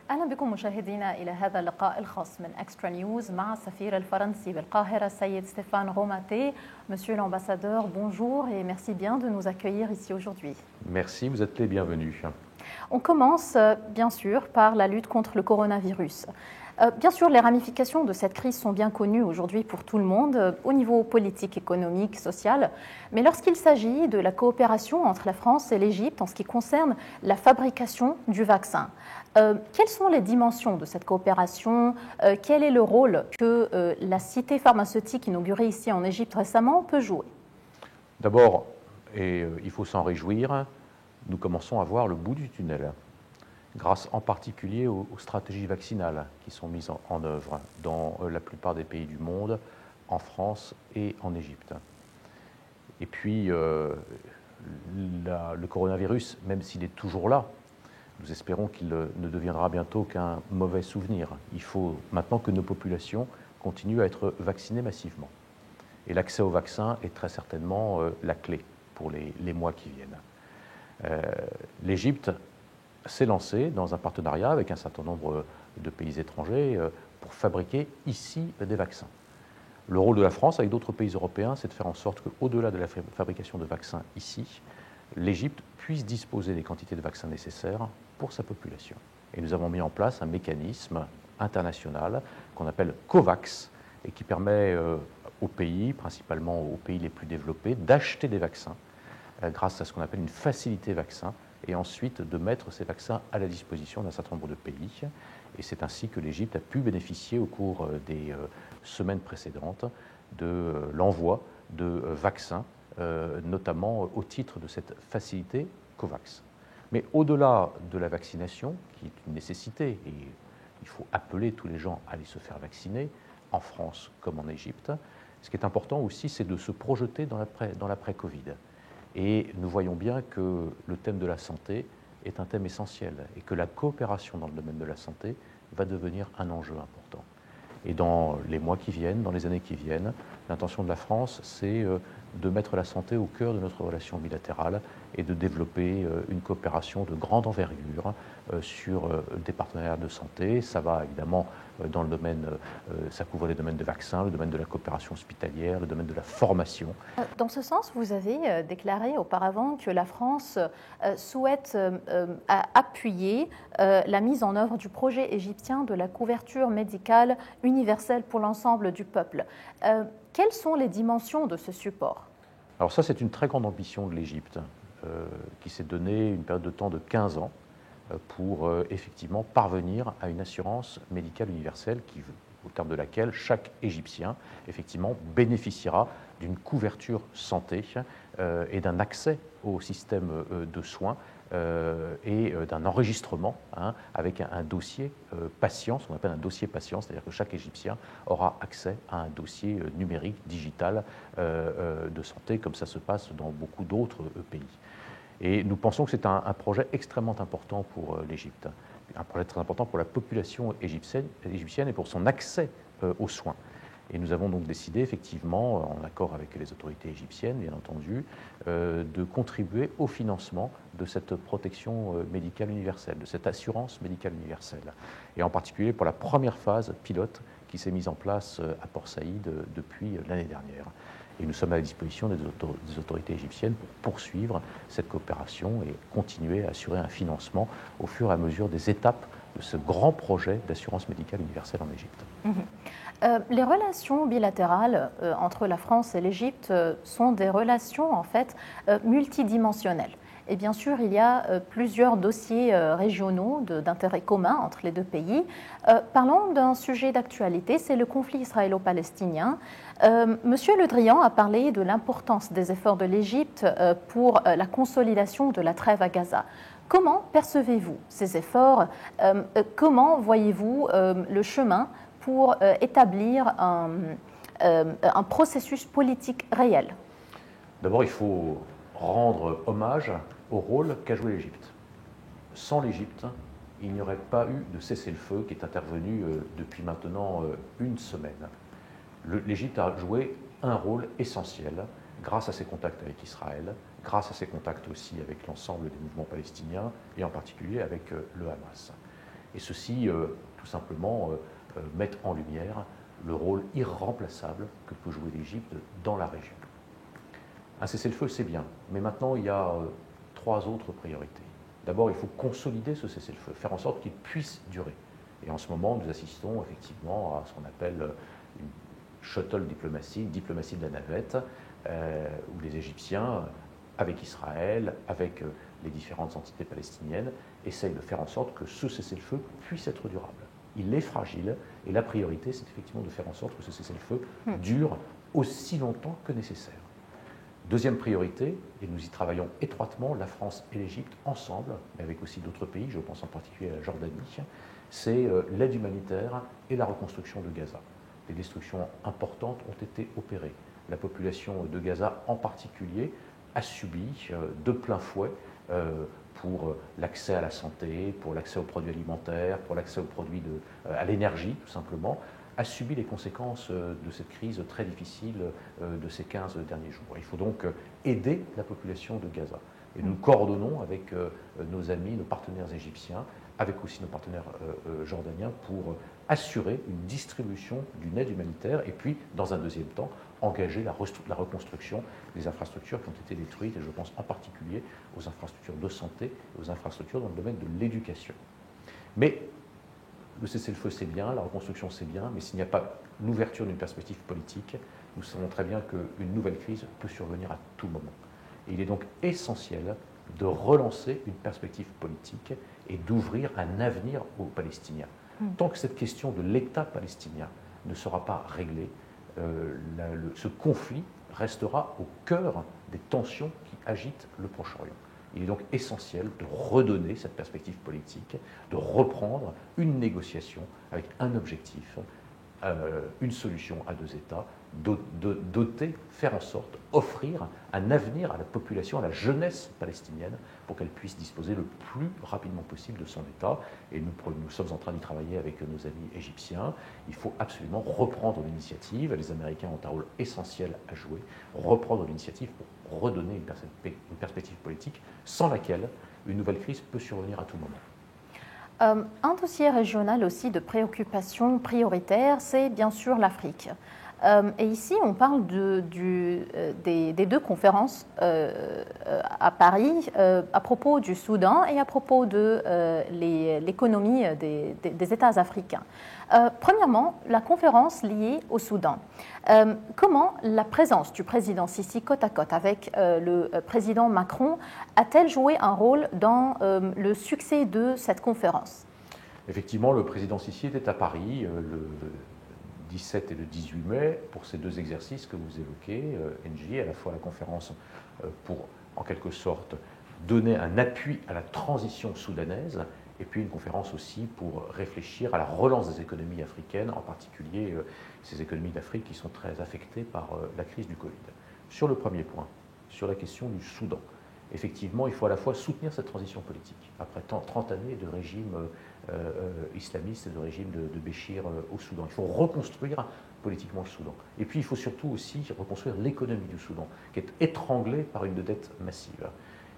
أهلا بكم مشاهدينا إلى هذا اللقاء الخاص من إكسترا نيوز مع السفير الفرنسي بالقاهرة السيد ستيفان Romaté. Monsieur l'ambassadeur, bonjour et merci bien de nous accueillir ici aujourd'hui. Merci, vous êtes les bienvenus. On commence bien sûr par la lutte contre le coronavirus. Bien sûr, les ramifications de cette crise sont bien connues aujourd'hui pour tout le monde, au niveau politique, économique, social. Mais lorsqu'il s'agit de la coopération entre la France et l'Égypte en ce qui concerne la fabrication du vaccin, quelles sont les dimensions de cette coopération? Quel est le rôle que la cité pharmaceutique inaugurée ici en Égypte récemment peut jouer? D'abord, et il faut s'en réjouir, nous commençons à voir le bout du tunnel, grâce en particulier aux stratégies vaccinales qui sont mises en œuvre dans la plupart des pays du monde, en France et en Égypte. Et puis, le coronavirus, même s'il est toujours là, nous espérons qu'il ne deviendra bientôt qu'un mauvais souvenir. Il faut maintenant que nos populations continuent à être vaccinées massivement. Et l'accès au vaccin est très certainement la clé pour les mois qui viennent. L'Égypte s'est lancée dans un partenariat avec un certain nombre de pays étrangers pour fabriquer ici des vaccins. Le rôle de la France avec d'autres pays européens, c'est de faire en sorte qu'au-delà de la fabrication de vaccins ici, l'Égypte puisse disposer des quantités de vaccins nécessaires pour sa population. Et nous avons mis en place un mécanisme international qu'on appelle COVAX et qui permet aux pays, principalement aux pays les plus développés, d'acheter des vaccins grâce à ce qu'on appelle une facilité vaccin et ensuite de mettre ces vaccins à la disposition d'un certain nombre de pays. Et c'est ainsi que l'Égypte a pu bénéficier au cours des semaines précédentes de l'envoi de vaccins, notamment au titre de cette facilité COVAX. Mais au-delà de la vaccination, qui est une nécessité, et il faut appeler tous les gens à aller se faire vacciner, en France comme en Égypte, ce qui est important aussi, c'est de se projeter dans l'après-Covid. Et nous voyons bien que le thème de la santé est un thème essentiel et que la coopération dans le domaine de la santé va devenir un enjeu important. Et dans les mois qui viennent, dans les années qui viennent, l'intention de la France, c'est de mettre la santé au cœur de notre relation bilatérale et de développer une coopération de grande envergure sur des partenariats de santé. Ça va évidemment dans le domaine, ça couvre les domaines de vaccins, le domaine de la coopération hospitalière, le domaine de la formation. Dans ce sens, vous avez déclaré auparavant que la France souhaite appuyer la mise en œuvre du projet égyptien de la couverture médicale universelle pour l'ensemble du peuple. Quelles sont les dimensions de ce support? Alors ça, c'est une très grande ambition de l'Égypte qui s'est donné une période de temps de 15 ans pour effectivement parvenir à une assurance médicale universelle au terme de laquelle chaque Égyptien effectivement bénéficiera d'une couverture santé et d'un accès au système de soins et d'un enregistrement avec un dossier patient, ce qu'on appelle un dossier patient, c'est-à-dire que chaque Égyptien aura accès à un dossier numérique, digital de santé, comme ça se passe dans beaucoup d'autres pays. Et nous pensons que c'est un projet extrêmement important pour l'Égypte, un projet très important pour la population égyptienne et pour son accès aux soins. Et nous avons donc décidé, effectivement, en accord avec les autorités égyptiennes, bien entendu, de contribuer au financement de cette protection médicale universelle, de cette assurance médicale universelle. Et en particulier pour la première phase pilote qui s'est mise en place à Port Saïd depuis l'année dernière. Et nous sommes à la disposition des autorités égyptiennes pour poursuivre cette coopération et continuer à assurer un financement au fur et à mesure des étapes de ce grand projet d'assurance médicale universelle en Égypte. Les relations bilatérales entre la France et l'Égypte sont des relations en fait multidimensionnelles. Et bien sûr, il y a plusieurs dossiers régionaux d'intérêt commun entre les deux pays. Parlons d'un sujet d'actualité, c'est le conflit israélo-palestinien. Monsieur Le Drian a parlé de l'importance des efforts de l'Égypte pour la consolidation de la trêve à Gaza. Comment percevez-vous ces efforts? Comment voyez-vous le chemin pour établir un processus politique réel? D'abord, il faut rendre hommage au rôle qu'a joué l'Égypte. Sans l'Égypte, il n'y aurait pas eu de cessez-le-feu qui est intervenu depuis maintenant une semaine. L'Égypte a joué un rôle essentiel grâce à ses contacts avec Israël, grâce à ses contacts aussi avec l'ensemble des mouvements palestiniens et en particulier avec le Hamas. Et ceci, tout simplement, met en lumière le rôle irremplaçable que peut jouer l'Égypte dans la région. Un cessez-le-feu, c'est bien, mais maintenant il y a trois autres priorités. D'abord, il faut consolider ce cessez-le-feu, faire en sorte qu'il puisse durer. Et en ce moment, nous assistons effectivement à ce qu'on appelle une shuttle diplomatie, une diplomatie de la navette, où les Égyptiens, avec Israël, avec les différentes entités palestiniennes, essayent de faire en sorte que ce cessez-le-feu puisse être durable. Il est fragile, et la priorité, c'est effectivement de faire en sorte que ce cessez-le-feu dure aussi longtemps que nécessaire. Deuxième priorité, et nous y travaillons étroitement, la France et l'Égypte ensemble, mais avec aussi d'autres pays, je pense en particulier à la Jordanie, c'est l'aide humanitaire et la reconstruction de Gaza. Des destructions importantes ont été opérées. La population de Gaza en particulier a subi de plein fouet pour l'accès à la santé, pour l'accès aux produits alimentaires, pour l'accès aux produits à l'énergie tout simplement, a subi les conséquences de cette crise très difficile de ces 15 derniers jours. Il faut donc aider la population de Gaza. Et nous coordonnons avec nos amis, nos partenaires égyptiens, avec aussi nos partenaires jordaniens pour assurer une distribution d'une aide humanitaire et puis, dans un deuxième temps, engager la reconstruction des infrastructures qui ont été détruites, et je pense en particulier aux infrastructures de santé et aux infrastructures dans le domaine de l'éducation. Mais le cessez-le-feu, c'est bien, la reconstruction, c'est bien, mais s'il n'y a pas l'ouverture d'une perspective politique, nous savons très bien qu'une nouvelle crise peut survenir à tout moment. Et il est donc essentiel de relancer une perspective politique et d'ouvrir un avenir aux Palestiniens. Tant que cette question de l'État palestinien ne sera pas réglée, ce conflit restera au cœur des tensions qui agitent le Proche-Orient. Il est donc essentiel de redonner cette perspective politique, de reprendre une négociation avec un objectif, une solution à deux États, doter, faire en sorte, offrir un avenir à la population, à la jeunesse palestinienne, pour qu'elle puisse disposer le plus rapidement possible de son État. Et nous sommes en train d'y travailler avec nos amis égyptiens. Il faut absolument reprendre l'initiative. Les Américains ont un rôle essentiel à jouer. Reprendre l'initiative pour redonner une perspective politique sans laquelle une nouvelle crise peut survenir à tout moment. Un dossier régional aussi de préoccupation prioritaire, c'est bien sûr l'Afrique. Et ici, on parle des deux conférences à Paris à propos du Soudan et à propos de l'économie des États africains. Premièrement, la conférence liée au Soudan. Comment la présence du président Sisi côte à côte avec le président Macron a-t-elle joué un rôle dans le succès de cette conférence ? Effectivement, le président Sisi était à Paris le 17 et le 18 mai pour ces deux exercices que vous évoquez, NJ, à la fois la conférence pour, en quelque sorte, donner un appui à la transition soudanaise, et puis une conférence aussi pour réfléchir à la relance des économies africaines, en particulier ces économies d'Afrique qui sont très affectées par la crise du Covid. Sur le premier point, sur la question du Soudan, effectivement, il faut à la fois soutenir cette transition politique. Après 30 années de régime islamiste et de régime de Béchir au Soudan. Il faut reconstruire politiquement le Soudan. Et puis, il faut surtout aussi reconstruire l'économie du Soudan, qui est étranglée par une dette massive.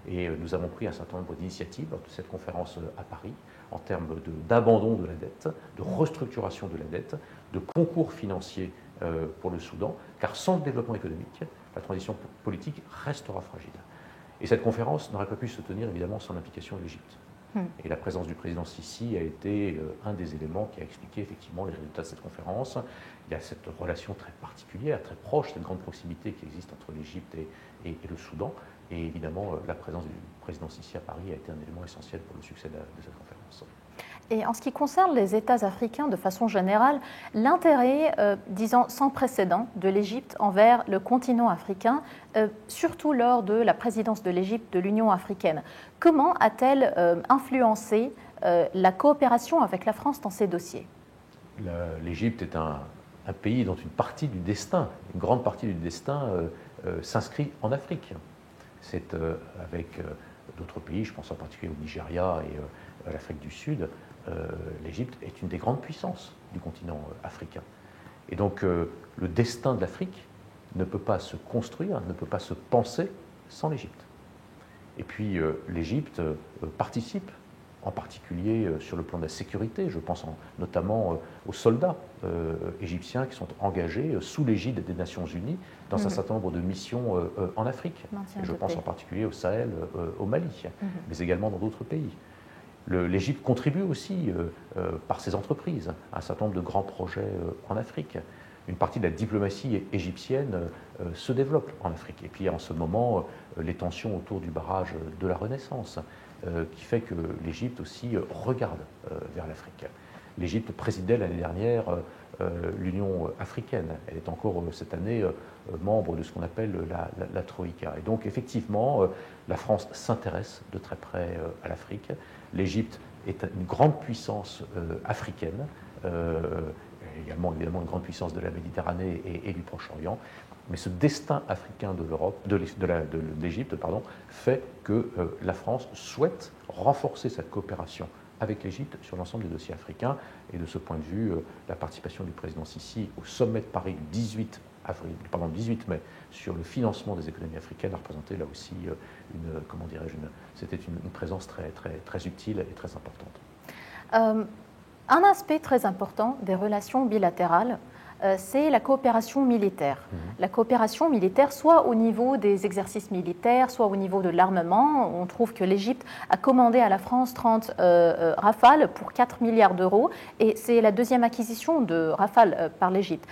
Et nous avons pris un certain nombre d'initiatives lors de cette conférence à Paris, en termes d'abandon de la dette, de restructuration de la dette, de concours financiers pour le Soudan, car sans le développement économique, la transition politique restera fragile. Et cette conférence n'aurait pas pu se tenir, évidemment, sans l'implication de l'Égypte. Et la présence du président Sisi a été un des éléments qui a expliqué effectivement les résultats de cette conférence. Il y a cette relation très particulière, très proche, cette grande proximité qui existe entre l'Égypte et le Soudan. Et évidemment, la présence du président Sisi à Paris a été un élément essentiel pour le succès de cette conférence. Et en ce qui concerne les États africains de façon générale, l'intérêt, disons, sans précédent de l'Égypte envers le continent africain, surtout lors de la présidence de l'Égypte de l'Union africaine, comment a-t-elle influencé la coopération avec la France dans ces dossiers ? L'Égypte est un pays dont une partie du destin, une grande partie du destin s'inscrit en Afrique. C'est avec d'autres pays, je pense en particulier au Nigeria et à l'Afrique du Sud, l'Égypte est une des grandes puissances du continent africain. Et donc le destin de l'Afrique ne peut pas se construire, ne peut pas se penser sans l'Égypte. Et puis l'Égypte participe en particulier sur le plan de la sécurité. Je pense notamment aux soldats égyptiens qui sont engagés sous l'égide des Nations Unies dans un certain nombre de missions en Afrique. Et je pense en particulier au Sahel, au Mali, mais également dans d'autres pays. L'Égypte contribue aussi, par ses entreprises, à un certain nombre de grands projets en Afrique. Une partie de la diplomatie égyptienne se développe en Afrique. Et puis en ce moment, les tensions autour du barrage de la Renaissance, qui fait que l'Égypte aussi regarde vers l'Afrique. L'Égypte présidait l'année dernière l'Union africaine. Elle est encore cette année membre de ce qu'on appelle la Troïka. Et donc effectivement, la France s'intéresse de très près à l'Afrique. L'Égypte est une grande puissance africaine, également évidemment une grande puissance de la Méditerranée et du Proche-Orient. Mais ce destin africain de l'Europe, de l'Égypte, fait que la France souhaite renforcer cette coopération avec l'Égypte sur l'ensemble des dossiers africains. Et de ce point de vue, la participation du président Sisi au sommet de Paris du 18 mai sur le financement des économies africaines a représenté là aussi c'était une présence très utile et très importante. Un aspect très important des relations bilatérales, c'est la coopération militaire. La coopération militaire, soit au niveau des exercices militaires, soit au niveau de l'armement. On trouve que l'Égypte a commandé à la France 30 Rafales pour 4 milliards d'euros, et c'est la deuxième acquisition de Rafales par l'Égypte.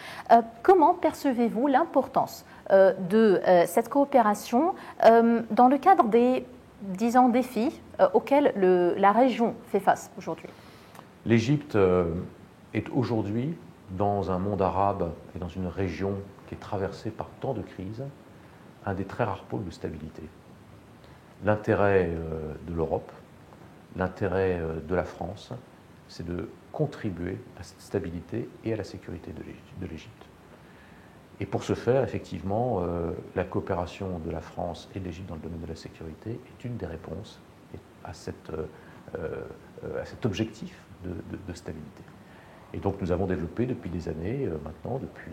Comment percevez-vous l'importance de cette coopération dans le cadre des, disons, défis auxquels la région fait face aujourd'hui? L'Égypte est aujourd'hui dans un monde arabe et dans une région qui est traversée par tant de crises, un des très rares pôles de stabilité. L'intérêt de l'Europe, l'intérêt de la France, c'est de contribuer à cette stabilité et à la sécurité de l'Égypte. Et pour ce faire, effectivement, la coopération de la France et de l'Égypte dans le domaine de la sécurité est une des réponses à cet objectif de stabilité. Et donc nous avons développé depuis des années, depuis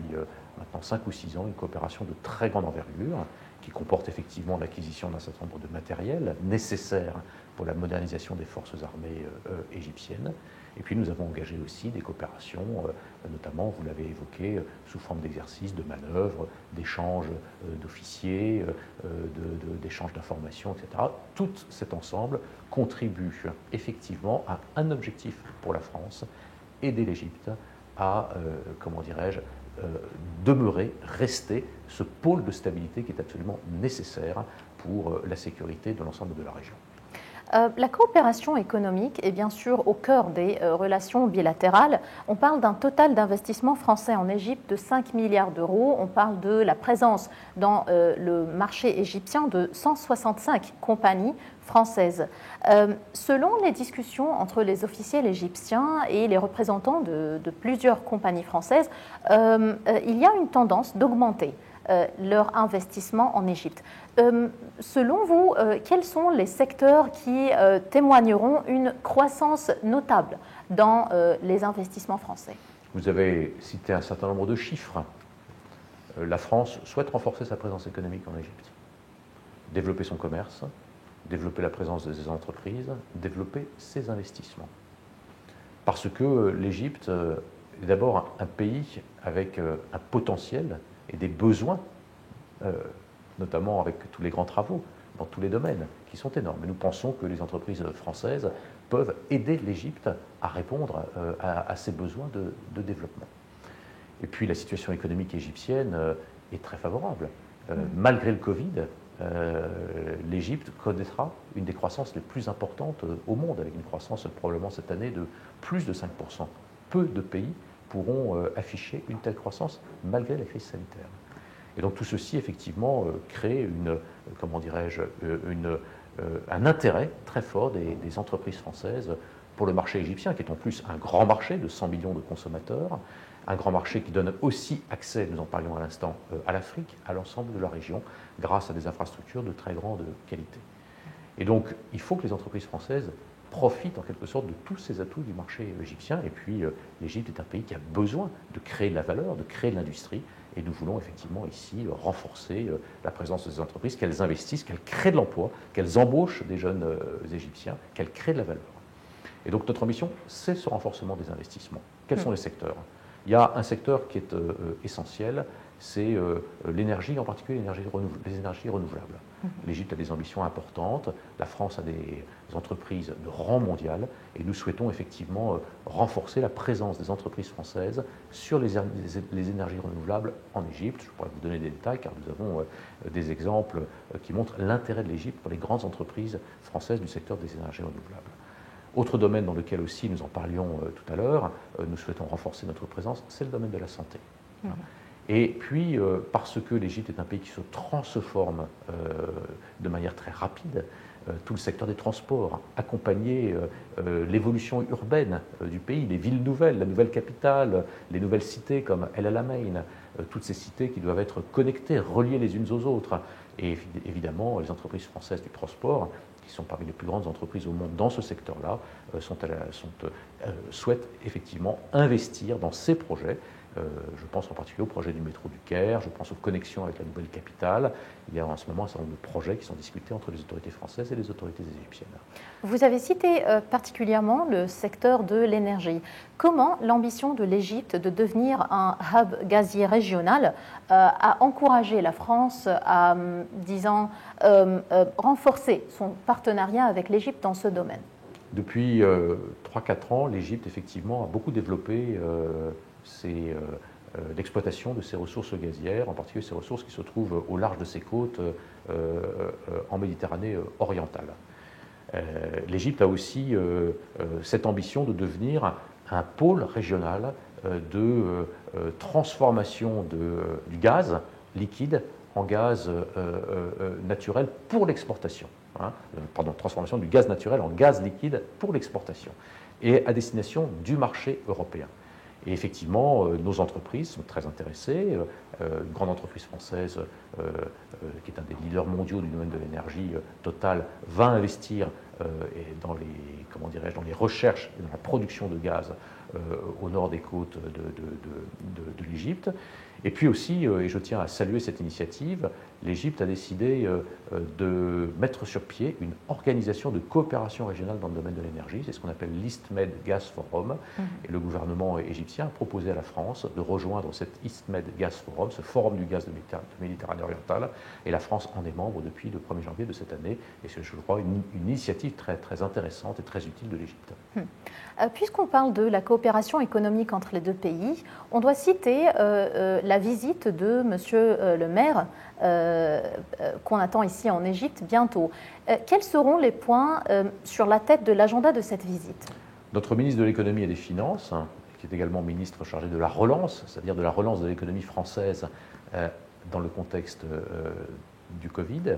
5 ou 6 ans, une coopération de très grande envergure qui comporte effectivement l'acquisition d'un certain nombre de matériels nécessaires pour la modernisation des forces armées égyptiennes. Et puis nous avons engagé aussi des coopérations, notamment, vous l'avez évoqué, sous forme d'exercices, de manœuvres, d'échanges d'officiers, d'échanges d'informations, etc. Tout cet ensemble contribue effectivement à un objectif pour la France, aider l'Égypte à, rester ce pôle de stabilité qui est absolument nécessaire pour la sécurité de l'ensemble de la région. La coopération économique est bien sûr au cœur des relations bilatérales. On parle d'un total d'investissement français en Égypte de 5 milliards d'euros. On parle de la présence dans le marché égyptien de 165 compagnies françaises. Selon les discussions entre les officiels égyptiens et les représentants de plusieurs compagnies françaises, il y a une tendance d'augmenter leur investissement en Égypte. Selon vous, quels sont les secteurs qui témoigneront une croissance notable dans les investissements français? Vous avez cité un certain nombre de chiffres. La France souhaite renforcer sa présence économique en Égypte, développer son commerce, développer la présence de ses entreprises, développer ses investissements. Parce que l'Égypte est d'abord un pays avec un potentiel et des besoins, notamment avec tous les grands travaux dans tous les domaines, qui sont énormes. Et nous pensons que les entreprises françaises peuvent aider l'Égypte à répondre à ces besoins de développement. Et puis la situation économique égyptienne est très favorable. Malgré le Covid, l'Égypte connaîtra une des croissances les plus importantes au monde, avec une croissance probablement cette année de plus de 5%. Peu de pays pourront afficher une telle croissance malgré la crise sanitaire. Et donc tout ceci, effectivement, crée un intérêt très fort des entreprises françaises pour le marché égyptien, qui est en plus un grand marché de 100 millions de consommateurs, un grand marché qui donne aussi accès, nous en parlions à l'instant, à l'Afrique, à l'ensemble de la région, grâce à des infrastructures de très grande qualité. Et donc, il faut que les entreprises françaises profitent en quelque sorte de tous ces atouts du marché égyptien. Et puis, l'Égypte est un pays qui a besoin de créer de la valeur, de créer de l'industrie. Et nous voulons effectivement ici renforcer la présence de ces entreprises, qu'elles investissent, qu'elles créent de l'emploi, qu'elles embauchent des jeunes Égyptiens, qu'elles créent de la valeur. Et donc notre ambition, c'est ce renforcement des investissements. Quels sont les secteurs? Il y a un secteur qui est essentiel, c'est l'énergie, en particulier les énergies renouvelables. L'Égypte a des ambitions importantes, la France a des entreprises de rang mondial, et nous souhaitons effectivement renforcer la présence des entreprises françaises sur les énergies renouvelables en Égypte. Je pourrais vous donner des détails, car nous avons des exemples qui montrent l'intérêt de l'Égypte pour les grandes entreprises françaises du secteur des énergies renouvelables. Autre domaine dans lequel aussi, nous en parlions tout à l'heure, nous souhaitons renforcer notre présence, c'est le domaine de la santé. Et puis, parce que l'Égypte est un pays qui se transforme de manière très rapide, tout le secteur des transports, accompagner l'évolution urbaine du pays, les villes nouvelles, la nouvelle capitale, les nouvelles cités comme El Alamein, toutes ces cités qui doivent être connectées, reliées les unes aux autres. Et évidemment, les entreprises françaises du transport, qui sont parmi les plus grandes entreprises au monde dans ce secteur-là, souhaitent effectivement investir dans ces projets. Je pense en particulier au projet du métro du Caire, je pense aux connexions avec la nouvelle capitale. Il y a en ce moment un certain nombre de projets qui sont discutés entre les autorités françaises et les autorités égyptiennes. Vous avez cité particulièrement le secteur de l'énergie. Comment l'ambition de l'Égypte de devenir un hub gazier régional a encouragé la France à, disons, renforcer son partenariat avec l'Égypte dans ce domaine? Depuis 3-4 ans, l'Égypte, effectivement, a beaucoup développé l'exploitation de ces ressources gazières, en particulier ces ressources qui se trouvent au large de ses côtes en Méditerranée orientale. L'Égypte a aussi cette ambition de devenir un pôle régional de transformation du gaz liquide en gaz naturel pour l'exportation. Transformation du gaz naturel en gaz liquide pour l'exportation et à destination du marché européen. Et effectivement, nos entreprises sont très intéressées. Une grande entreprise française, qui est un des leaders mondiaux du domaine de l'énergie, Total, va investir dans les recherches et dans la production de gaz au nord des côtes de l'Égypte. Et puis aussi, et je tiens à saluer cette initiative, l'Égypte a décidé de mettre sur pied une organisation de coopération régionale dans le domaine de l'énergie. C'est ce qu'on appelle l'EastMed Gas Forum. Et le gouvernement égyptien a proposé à la France de rejoindre cet EastMed Gas Forum, ce forum du gaz de Méditerranée orientale. Et la France en est membre depuis le 1er janvier de cette année. Et c'est, je crois, une initiative très, très intéressante et très utile de l'Égypte. Puisqu'on parle de la coopération économique entre les deux pays, on doit citer la visite de M. le maire qu'on attend ici en Égypte bientôt. Quels seront les points sur la tête de l'agenda de cette visite? Notre ministre de l'économie et des finances, qui est également ministre chargé de la relance, c'est-à-dire de la relance de l'économie française dans le contexte du Covid,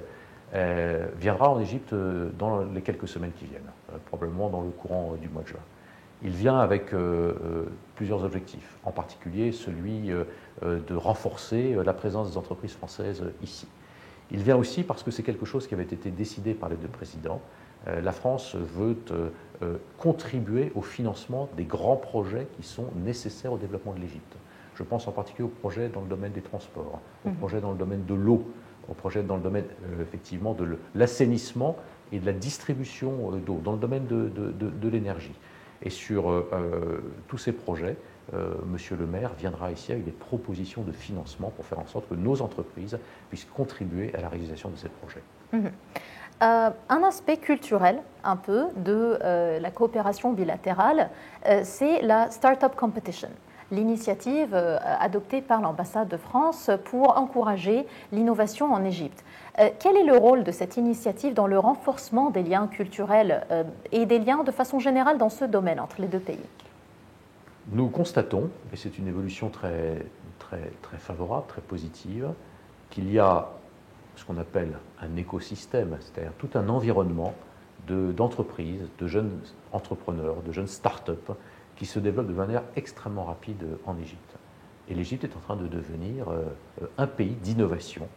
viendra en Égypte dans les quelques semaines qui viennent, probablement dans le courant du mois de juin. Il vient avec plusieurs objectifs, en particulier celui de renforcer la présence des entreprises françaises ici. Il vient aussi parce que c'est quelque chose qui avait été décidé par les deux présidents. La France veut contribuer au financement des grands projets qui sont nécessaires au développement de l'Égypte. Je pense en particulier aux projets dans le domaine des transports, aux projets dans le domaine de l'eau, aux projets dans le domaine effectivement de l'assainissement et de la distribution d'eau, dans le domaine de l'énergie. Et sur tous ces projets, Monsieur le maire viendra ici avec des propositions de financement pour faire en sorte que nos entreprises puissent contribuer à la réalisation de ces projets. Un aspect culturel, un peu, de la coopération bilatérale, c'est la Startup Competition, l'initiative adoptée par l'ambassade de France pour encourager l'innovation en Égypte. Quel est le rôle de cette initiative dans le renforcement des liens culturels et des liens de façon générale dans ce domaine entre les deux pays? Nous constatons, et c'est une évolution très, très, très favorable, très positive, qu'il y a ce qu'on appelle un écosystème, c'est-à-dire tout un environnement d'entreprises, de jeunes entrepreneurs, de jeunes start-up qui se développent de manière extrêmement rapide en Égypte. Et l'Égypte est en train de devenir un pays d'innovation,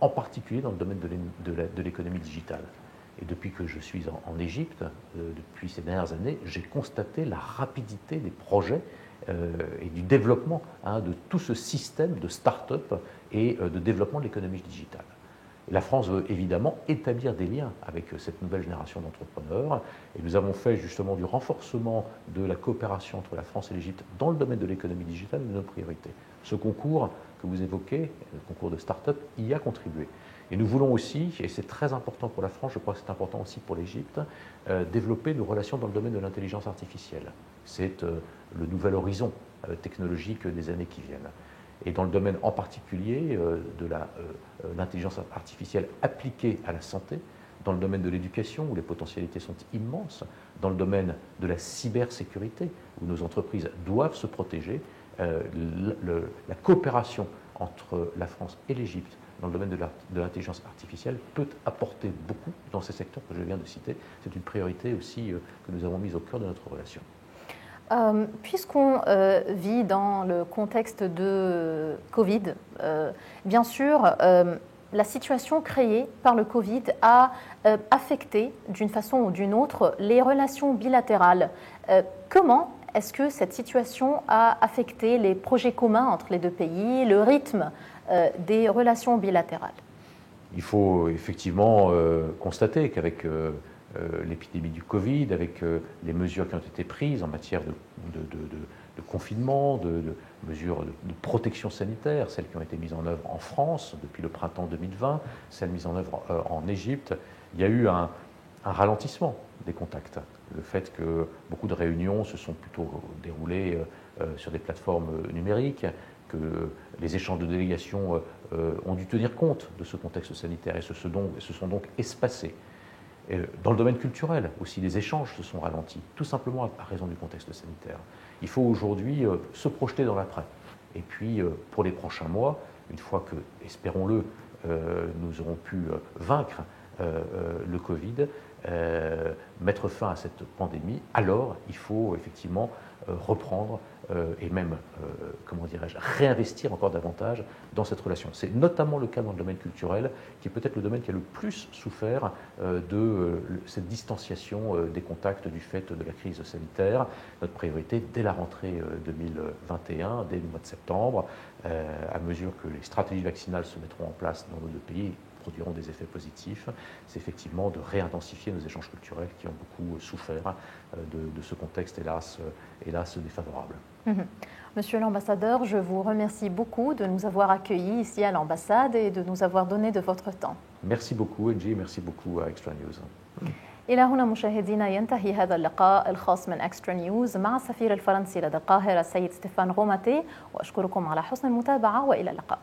en particulier dans le domaine de l'économie digitale. Et depuis que je suis en Égypte, depuis ces dernières années, j'ai constaté la rapidité des projets et du développement de tout ce système de start-up et de développement de l'économie digitale. La France veut évidemment établir des liens avec cette nouvelle génération d'entrepreneurs et nous avons fait justement du renforcement de la coopération entre la France et l'Égypte dans le domaine de l'économie digitale une de nos priorités. Ce concours que vous évoquez, le concours de start-up, y a contribué. Et nous voulons aussi, et c'est très important pour la France, je crois que c'est important aussi pour l'Égypte, développer nos relations dans le domaine de l'intelligence artificielle. C'est le nouvel horizon technologique des années qui viennent. Et dans le domaine en particulier de l'intelligence artificielle appliquée à la santé, dans le domaine de l'éducation où les potentialités sont immenses, dans le domaine de la cybersécurité où nos entreprises doivent se protéger, la coopération entre la France et l'Égypte dans le domaine de l'intelligence artificielle peut apporter beaucoup dans ces secteurs que je viens de citer. C'est une priorité aussi que nous avons mise au cœur de notre relation. Puisqu'on vit dans le contexte de Covid, bien sûr, la situation créée par le Covid a affecté d'une façon ou d'une autre les relations bilatérales. Comment est-ce que cette situation a affecté les projets communs entre les deux pays, le rythme des relations bilatérales? Il faut effectivement constater qu'avec l'épidémie du Covid, avec les mesures qui ont été prises en matière de confinement, de mesures de protection sanitaire, celles qui ont été mises en œuvre en France depuis le printemps 2020, celles mises en œuvre en Égypte, il y a eu un ralentissement des contacts. Le fait que beaucoup de réunions se sont plutôt déroulées sur des plateformes numériques, que les échanges de délégations ont dû tenir compte de ce contexte sanitaire et se sont donc espacés. Et dans le domaine culturel aussi, les échanges se sont ralentis, tout simplement à raison du contexte sanitaire. Il faut aujourd'hui se projeter dans l'après. Et puis, pour les prochains mois, une fois que, espérons-le, nous aurons pu vaincre le Covid, mettre fin à cette pandémie, alors il faut effectivement reprendre et même, comment dirais-je, réinvestir encore davantage dans cette relation. C'est notamment le cas dans le domaine culturel, qui est peut-être le domaine qui a le plus souffert de cette distanciation des contacts du fait de la crise sanitaire. Notre priorité, dès la rentrée 2021, dès le mois de septembre, à mesure que les stratégies vaccinales se mettront en place dans nos deux pays, produiront des effets positifs, c'est effectivement de réintensifier nos échanges culturels qui ont beaucoup souffert de ce contexte, hélas défavorable. Monsieur l'ambassadeur, je vous remercie beaucoup de nous avoir accueillis ici à l'ambassade et de nous avoir donné de votre temps. Merci beaucoup, Angie, merci beaucoup à Extra News. إلى هنا مشاهدينا ينتهي هذا اللقاء الخاص من إكسترا نيوز مع السفير الفرنسي لدى القاهرة السيد ستيفان غوماتي، وأشكركم على حسن المتابعة وإلى اللقاء.